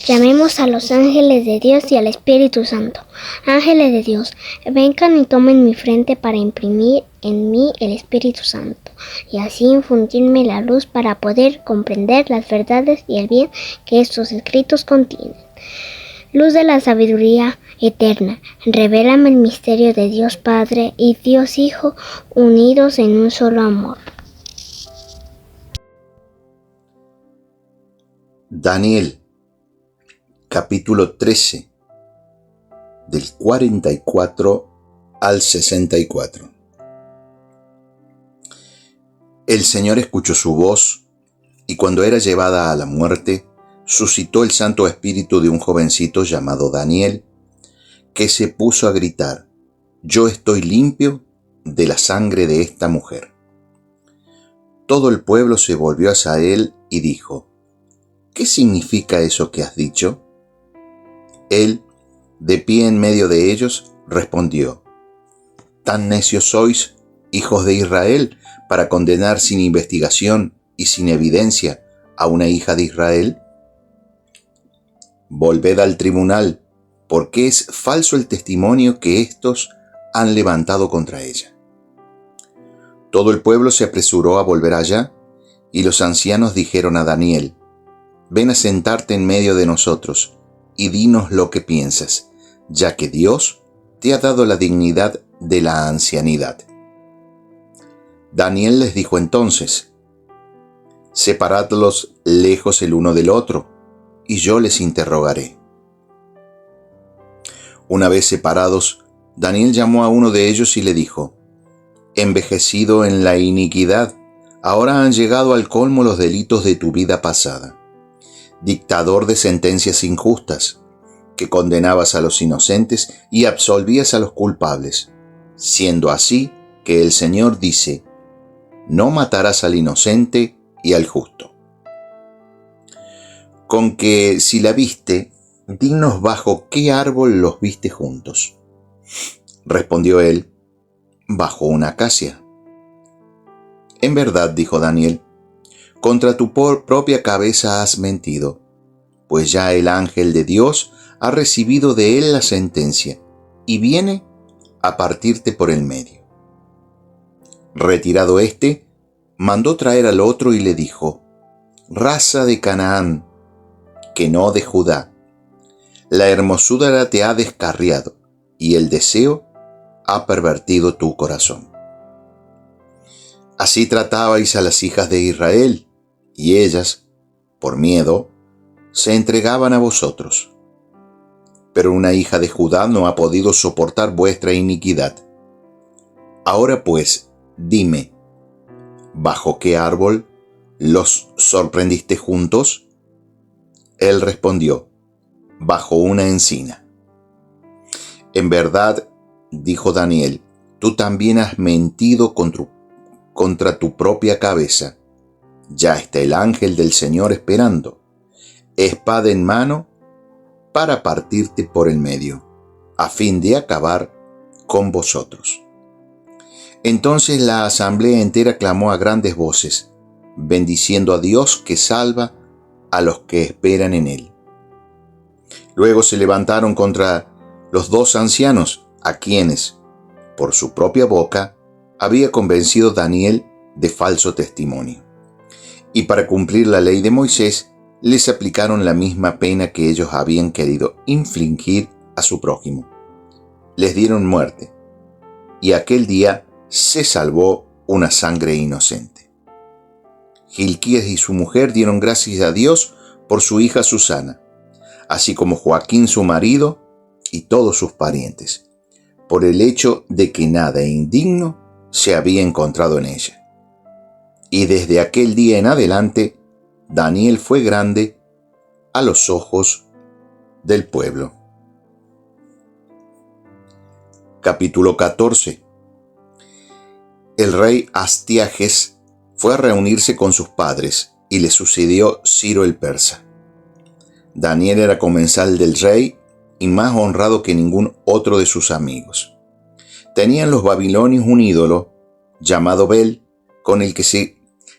Llamemos a los ángeles de Dios y al Espíritu Santo. Ángeles de Dios, vengan y tomen mi frente para imprimir en mí el Espíritu Santo, y así infundirme la luz para poder comprender las verdades y el bien que estos escritos contienen. Luz de la sabiduría eterna, revélame el misterio de Dios Padre y Dios Hijo, unidos en un solo amor. Daniel, capítulo 13, del 44 al 64. El Señor escuchó su voz, y cuando era llevada a la muerte, suscitó el Santo Espíritu de un jovencito llamado Daniel, que se puso a gritar: «Yo estoy limpio de la sangre de esta mujer». Todo el pueblo se volvió hacia él y dijo: «¿Qué significa eso que has dicho?». Él, de pie en medio de ellos, respondió: «¿Tan necios sois, hijos de Israel, para condenar sin investigación y sin evidencia a una hija de Israel? Volved al tribunal, porque es falso el testimonio que éstos han levantado contra ella». Todo el pueblo se apresuró a volver allá, y los ancianos dijeron a Daniel: «Ven a sentarte en medio de nosotros, y dinos lo que piensas, ya que Dios te ha dado la dignidad de la ancianidad». Daniel les dijo entonces: «Separadlos lejos el uno del otro, y yo les interrogaré». Una vez separados, Daniel llamó a uno de ellos y le dijo: «Envejecido en la iniquidad, ahora han llegado al colmo los delitos de tu vida pasada. Dictador de sentencias injustas, que condenabas a los inocentes y absolvías a los culpables, siendo así que el Señor dice: no matarás al inocente y al justo. Con que si la viste, dinos bajo qué árbol los viste juntos». Respondió él: «Bajo una acacia». «En verdad», dijo Daniel, «contra tu propia cabeza has mentido, pues ya el ángel de Dios ha recibido de él la sentencia, y viene a partirte por el medio». Retirado éste, mandó traer al otro y le dijo: «Raza de Canaán, que no de Judá, la hermosura te ha descarriado, y el deseo ha pervertido tu corazón. Así tratabais a las hijas de Israel, y ellas, por miedo, se entregaban a vosotros. Pero una hija de Judá no ha podido soportar vuestra iniquidad. Ahora pues, dime, ¿bajo qué árbol los sorprendiste juntos?». Él respondió: «Bajo una encina». «En verdad», dijo Daniel, «tú también has mentido contra tu propia cabeza. Ya está el ángel del Señor esperando, espada en mano, para partirte por el medio, a fin de acabar con vosotros». Entonces la asamblea entera clamó a grandes voces, bendiciendo a Dios que salva a los que esperan en él. Luego se levantaron contra los dos ancianos, a quienes, por su propia boca, había convencido Daniel de falso testimonio. Y para cumplir la ley de Moisés, les aplicaron la misma pena que ellos habían querido infligir a su prójimo. Les dieron muerte, y aquel día se salvó una sangre inocente. Gilquías y su mujer dieron gracias a Dios por su hija Susana, así como Joaquín su marido y todos sus parientes, por el hecho de que nada indigno se había encontrado en ella. Y desde aquel día en adelante, Daniel fue grande a los ojos del pueblo. Capítulo 14. El rey Astiages fue a reunirse con sus padres, y le sucedió Ciro el persa. Daniel era comensal del rey y más honrado que ningún otro de sus amigos. Tenían los babilonios un ídolo llamado Bel, con el que se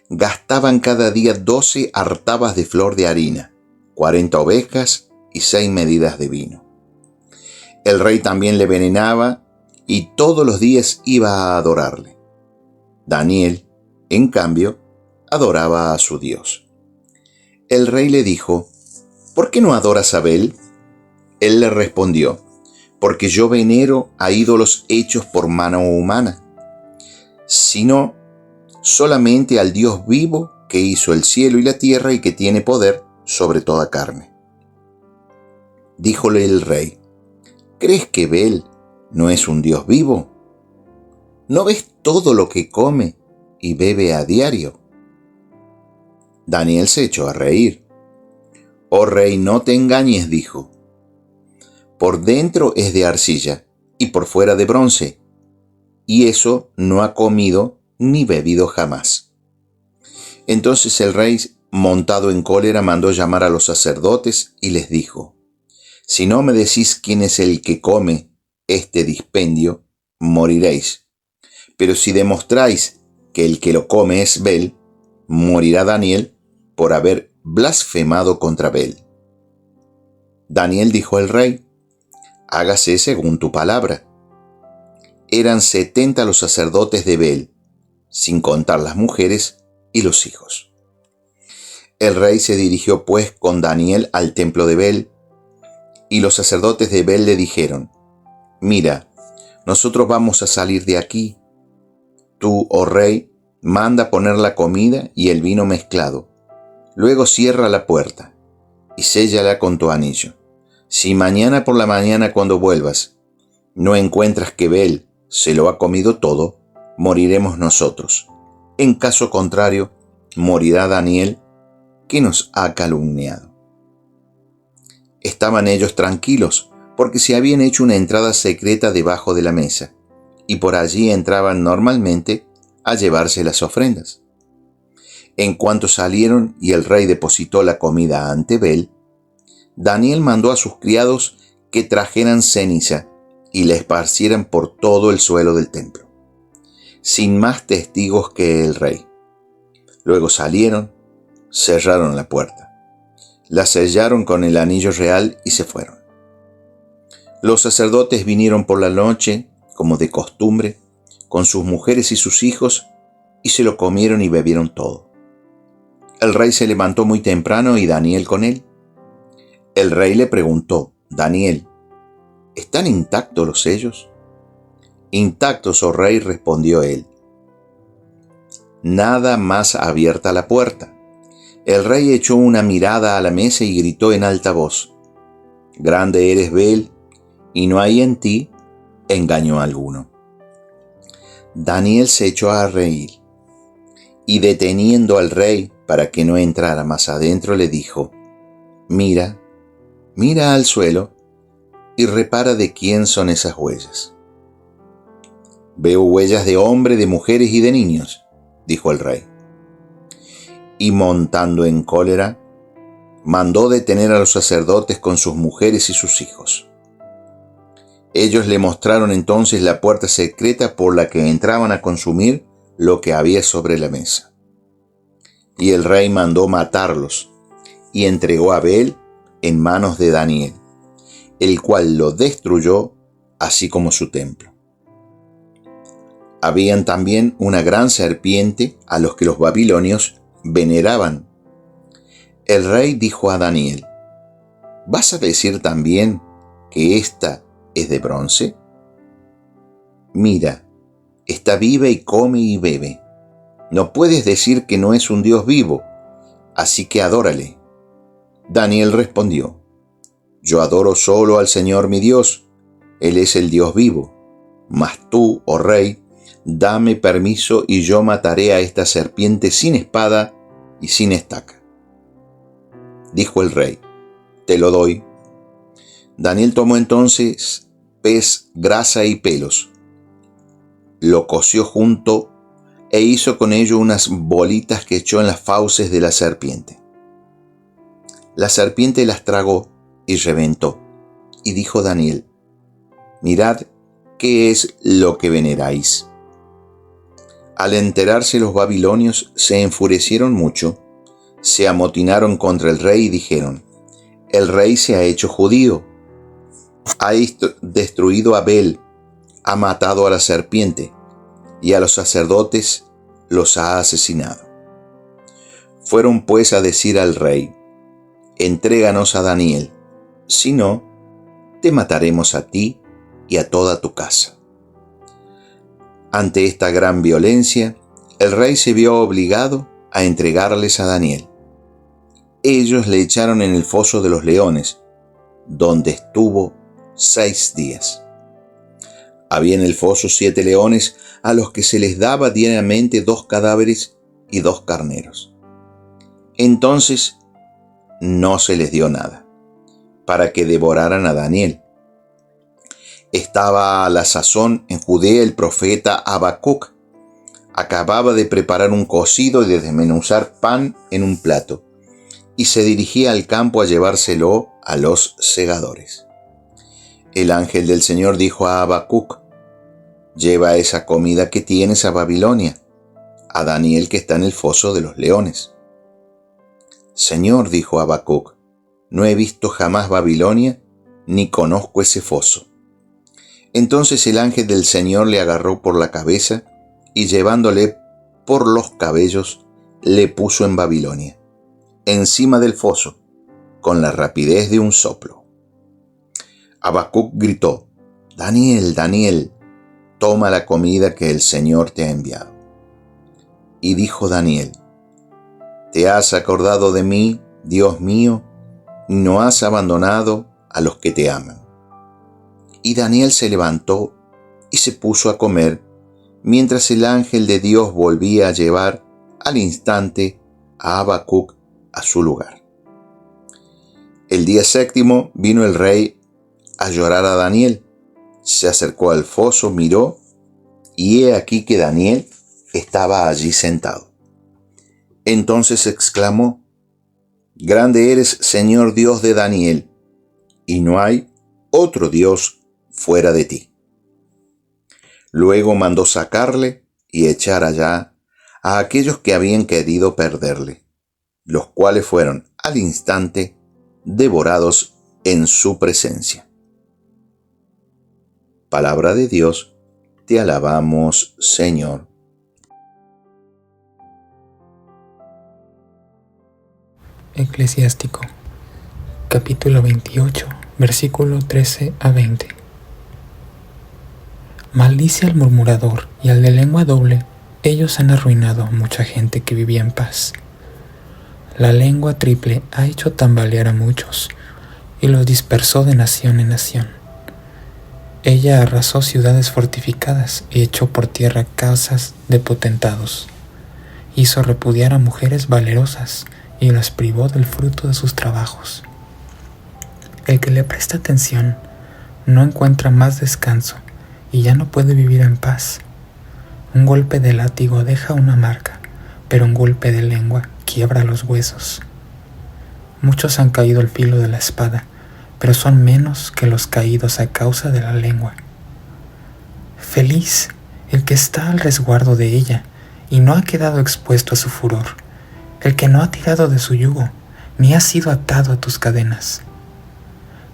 gastaban cada día 12 artabas de flor de harina, 40 ovejas y 6 medidas de vino. El rey también le envenenaba y todos los días iba a adorarle. Daniel, en cambio, adoraba a su Dios. El rey le dijo: ¿por qué no adoras a Bel? Él le respondió: porque yo venero a ídolos hechos por mano humana, sino solamente al Dios vivo que hizo el cielo y la tierra y que tiene poder sobre toda carne. Díjole el rey: ¿crees que Bel no es un Dios vivo? ¿No ves todo lo que come y bebe a diario? Daniel se echó a reír. Oh rey, no te engañes, dijo. Por dentro es de arcilla y por fuera de bronce, y eso no ha comido ni bebido jamás. Entonces el rey, montado en cólera, mandó llamar a los sacerdotes y les dijo: si no me decís quién es el que come este dispendio, moriréis. Pero si demostráis que el que lo come es Bel, morirá Daniel por haber blasfemado contra Bel. Daniel dijo al rey: hágase según tu palabra. Eran 70 los sacerdotes de Bel, sin contar las mujeres y los hijos. El rey se dirigió pues con Daniel al templo de Bel, y los sacerdotes de Bel le dijeron: mira, nosotros vamos a salir de aquí. Tú, oh rey, manda poner la comida y el vino mezclado. Luego cierra la puerta y séllala con tu anillo. Si mañana por la mañana cuando vuelvas no encuentras que Bel se lo ha comido todo, moriremos nosotros. En caso contrario, morirá Daniel, que nos ha calumniado. Estaban ellos tranquilos, porque se habían hecho una entrada secreta debajo de la mesa, y por allí entraban normalmente a llevarse las ofrendas. En cuanto salieron y el rey depositó la comida ante Bel, Daniel mandó a sus criados que trajeran ceniza y la esparcieran por todo el suelo del templo, sin más testigos que el rey. Luego salieron, cerraron la puerta, la sellaron con el anillo real y se fueron. Los sacerdotes vinieron por la noche, como de costumbre, con sus mujeres y sus hijos, y se lo comieron y bebieron todo. El rey se levantó muy temprano y Daniel con él. El rey le preguntó: Daniel, ¿están intactos los sellos? Intactos, oh rey, respondió él. Nada más abierta la puerta. El rey echó una mirada a la mesa y gritó en alta voz: grande eres, Bel, y no hay en ti engaño alguno. Daniel se echó a reír, y deteniendo al rey para que no entrara más adentro, le dijo: mira al suelo y repara de quién son esas huellas. Veo huellas de hombre, de mujeres y de niños, dijo el rey. Y montando en cólera, mandó detener a los sacerdotes con sus mujeres y sus hijos. Ellos le mostraron entonces la puerta secreta por la que entraban a consumir lo que había sobre la mesa. Y el rey mandó matarlos y entregó a Bel en manos de Daniel, el cual lo destruyó, así como su templo. Habían también una gran serpiente a los que los babilonios veneraban. El rey dijo a Daniel: ¿vas a decir también que esta es de bronce? Mira, está viva y come y bebe. No puedes decir que no es un Dios vivo, así que adórale. Daniel respondió: yo adoro solo al Señor mi Dios, Él es el Dios vivo. Mas tú, oh rey, dame permiso y yo mataré a esta serpiente sin espada y sin estaca. Dijo el rey: te lo doy. Daniel tomó entonces pez, grasa y pelos, lo coció junto e hizo con ello unas bolitas que echó en las fauces de la serpiente. La serpiente las tragó y reventó, y dijo Daniel: mirad qué es lo que veneráis. Al enterarse los babilonios se enfurecieron mucho, se amotinaron contra el rey y dijeron: El rey se ha hecho judío, ha destruido a Abel, ha matado a la serpiente y a los sacerdotes los ha asesinado. Fueron pues a decir al rey: entréganos a Daniel, si no, te mataremos a ti y a toda tu casa. Ante esta gran violencia, el rey se vio obligado a entregarles a Daniel. Ellos le echaron en el foso de los leones, donde estuvo 6 días. Había en el foso 7 leones a los que se les daba diariamente 2 cadáveres y 2 carneros. Entonces no se les dio nada, para que devoraran a Daniel. Estaba a la sazón en Judea el profeta Habacuc. Acababa de preparar un cocido y de desmenuzar pan en un plato, y se dirigía al campo a llevárselo a los segadores. El ángel del Señor dijo a Habacuc: lleva esa comida que tienes a Babilonia, a Daniel que está en el foso de los leones. Señor, dijo Habacuc, no he visto jamás Babilonia, ni conozco ese foso. Entonces el ángel del Señor le agarró por la cabeza y llevándole por los cabellos, le puso en Babilonia, encima del foso, con la rapidez de un soplo. Habacuc gritó: Daniel, Daniel, toma la comida que el Señor te ha enviado. Y dijo Daniel: ¿te has acordado de mí, Dios mío, y no has abandonado a los que te aman? Y Daniel se levantó y se puso a comer, mientras el ángel de Dios volvía a llevar al instante a Habacuc a su lugar. El día 7 vino el rey a llorar a Daniel. Se acercó al foso, miró, y he aquí que Daniel estaba allí sentado. Entonces exclamó: grande eres, Señor Dios de Daniel, y no hay otro Dios fuera de ti. Luego mandó sacarle y echar allá a aquellos que habían querido perderle, los cuales fueron al instante devorados en su presencia. Palabra de Dios, te alabamos, Señor. Eclesiástico, capítulo 28, versículo 13 a 20. Maldice al murmurador y al de lengua doble, ellos han arruinado a mucha gente que vivía en paz. La lengua triple ha hecho tambalear a muchos y los dispersó de nación en nación. Ella arrasó ciudades fortificadas y echó por tierra casas de potentados. Hizo repudiar a mujeres valerosas y las privó del fruto de sus trabajos. El que le presta atención no encuentra más descanso y ya no puede vivir en paz. Un golpe de látigo deja una marca, pero un golpe de lengua quiebra los huesos. Muchos han caído al filo de la espada, pero son menos que los caídos a causa de la lengua. Feliz el que está al resguardo de ella y no ha quedado expuesto a su furor, el que no ha tirado de su yugo, ni ha sido atado a tus cadenas.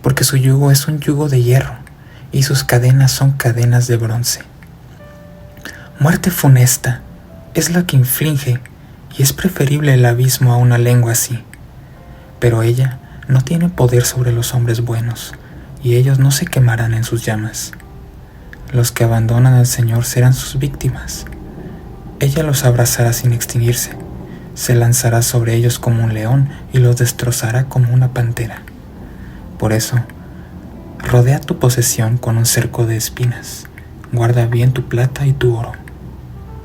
Porque su yugo es un yugo de hierro, y sus cadenas son cadenas de bronce. Muerte funesta es la que inflige, y es preferible el abismo a una lengua así. Pero ella no tiene poder sobre los hombres buenos, y ellos no se quemarán en sus llamas. Los que abandonan al Señor serán sus víctimas. Ella los abrazará sin extinguirse, se lanzará sobre ellos como un león y los destrozará como una pantera. Por eso, rodea tu posesión con un cerco de espinas, guarda bien tu plata y tu oro.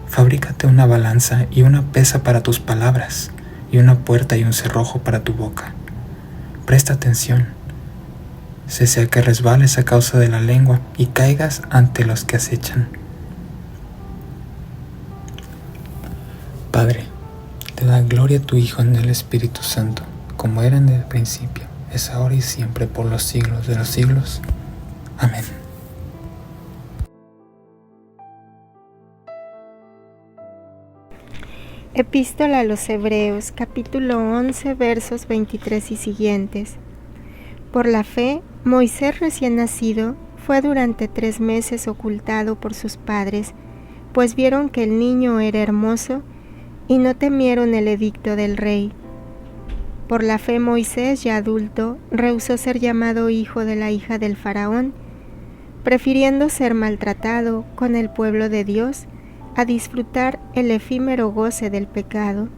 Fabrícate una balanza y una pesa para tus palabras, y una puerta y un cerrojo para tu boca. Presta atención, sea que resbales a causa de la lengua y caigas ante los que acechan. Padre, te da gloria a tu Hijo en el Espíritu Santo, como era en el principio, es ahora y siempre, por los siglos de los siglos. Amén. Epístola a los Hebreos, capítulo 11, versos 23 y siguientes. Por la fe, Moisés recién nacido fue durante 3 meses ocultado por sus padres, pues vieron que el niño era hermoso y no temieron el edicto del rey. Por la fe, Moisés, ya adulto, rehusó ser llamado hijo de la hija del faraón, prefiriendo ser maltratado con el pueblo de Dios a disfrutar el efímero goce del pecado,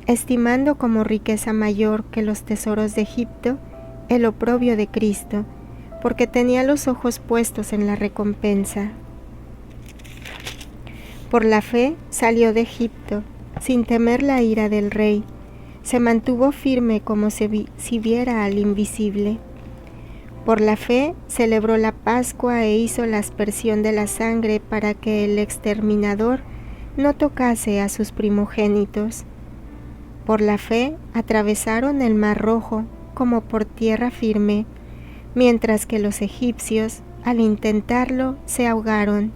estimando como riqueza mayor que los tesoros de Egipto el oprobio de Cristo, porque tenía los ojos puestos en la recompensa. Por la fe salió de Egipto, sin temer la ira del rey, se mantuvo firme como si viera al invisible. Por la fe celebró la Pascua e hizo la aspersión de la sangre para que el exterminador no tocase a sus primogénitos. Por la fe atravesaron el Mar Rojo como por tierra firme, mientras que los egipcios, al intentarlo, se ahogaron.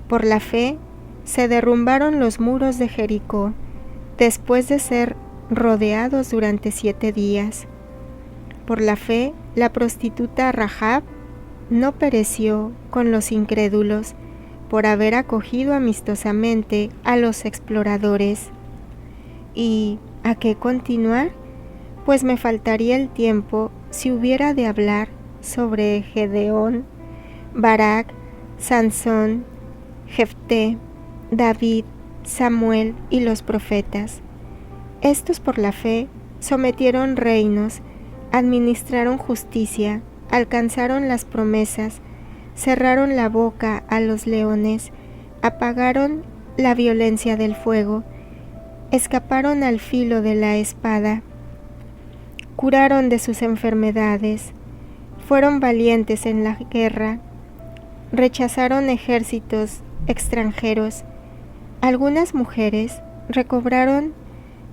Por la fe se derrumbaron los muros de Jericó, después de ser rodeados durante 7 días. Por la fe, la prostituta Rahab no pereció con los incrédulos por haber acogido amistosamente a los exploradores. ¿Y a qué continuar? Pues me faltaría el tiempo si hubiera de hablar sobre Gedeón, Barak, Sansón, Jefté, David, Samuel y los profetas. Estos por la fe sometieron reinos, administraron justicia, alcanzaron las promesas, cerraron la boca a los leones, apagaron la violencia del fuego, escaparon al filo de la espada, curaron de sus enfermedades, fueron valientes en la guerra, rechazaron ejércitos extranjeros. Algunas mujeres recobraron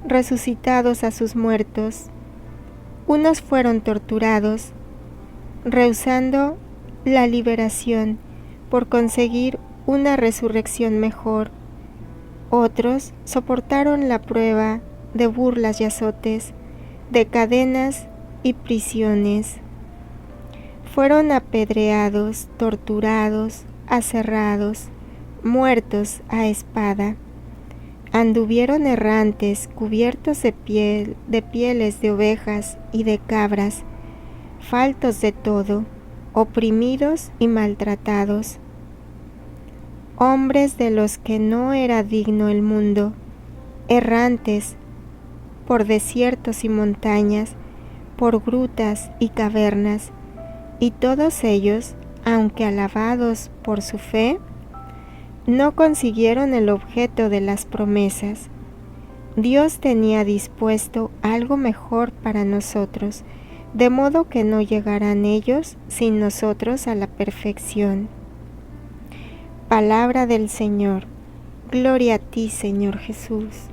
resucitados a sus muertos. Unos fueron torturados, rehusando la liberación por conseguir una resurrección mejor. Otros soportaron la prueba de burlas y azotes, de cadenas y prisiones. Fueron apedreados, torturados, aserrados, muertos a espada. Anduvieron errantes, cubiertos de pieles de ovejas y de cabras, faltos de todo, oprimidos y maltratados. Hombres de los que no era digno el mundo, errantes por desiertos y montañas, por grutas y cavernas, y todos ellos, aunque alabados por su fe, no consiguieron el objeto de las promesas. Dios tenía dispuesto algo mejor para nosotros, de modo que no llegarán ellos sin nosotros a la perfección. Palabra del Señor. Gloria a ti, Señor Jesús.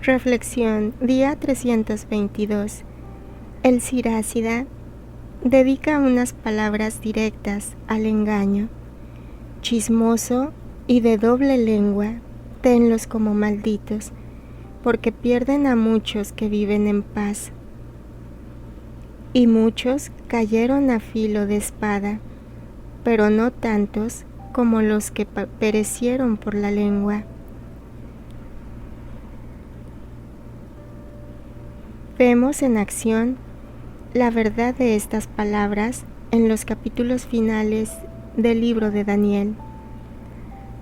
Reflexión, día 322. El Sirácida dedica unas palabras directas al engaño. Chismoso y de doble lengua, tenlos como malditos, porque pierden a muchos que viven en paz. Y muchos cayeron a filo de espada, pero no tantos como los que perecieron por la lengua. Vemos en acción la verdad de estas palabras en los capítulos finales del libro de Daniel.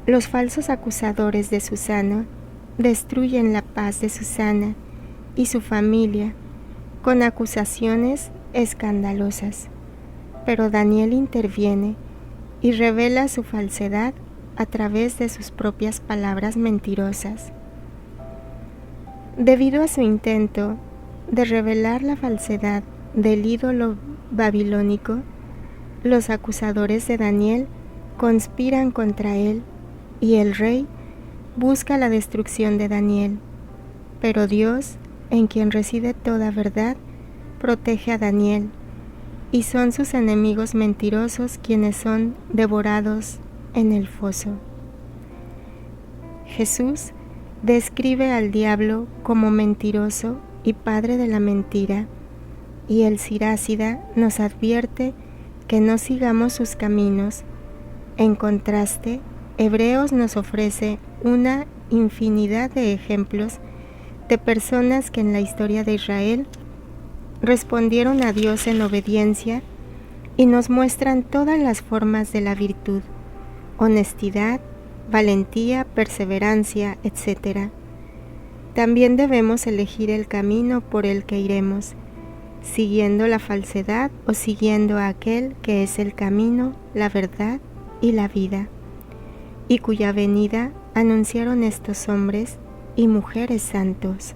Los falsos acusadores de Susana destruyen la paz de Susana y su familia con acusaciones escandalosas, pero Daniel interviene y revela su falsedad a través de sus propias palabras mentirosas. Debido a su intento de revelar la falsedad del ídolo babilónico, los acusadores de Daniel conspiran contra él y el rey busca la destrucción de Daniel. Pero Dios, en quien reside toda verdad, protege a Daniel, y son sus enemigos mentirosos quienes son devorados en el foso. Jesús describe al diablo como mentiroso y padre de la mentira, y el Sirácida nos advierte que no sigamos sus caminos. En contraste, Hebreos nos ofrece una infinidad de ejemplos de personas que en la historia de Israel respondieron a Dios en obediencia y nos muestran todas las formas de la virtud: honestidad, valentía, perseverancia, etc. También debemos elegir el camino por el que iremos, siguiendo la falsedad o siguiendo a aquel que es el camino, la verdad y la vida, y cuya venida anunciaron estos hombres y mujeres santos.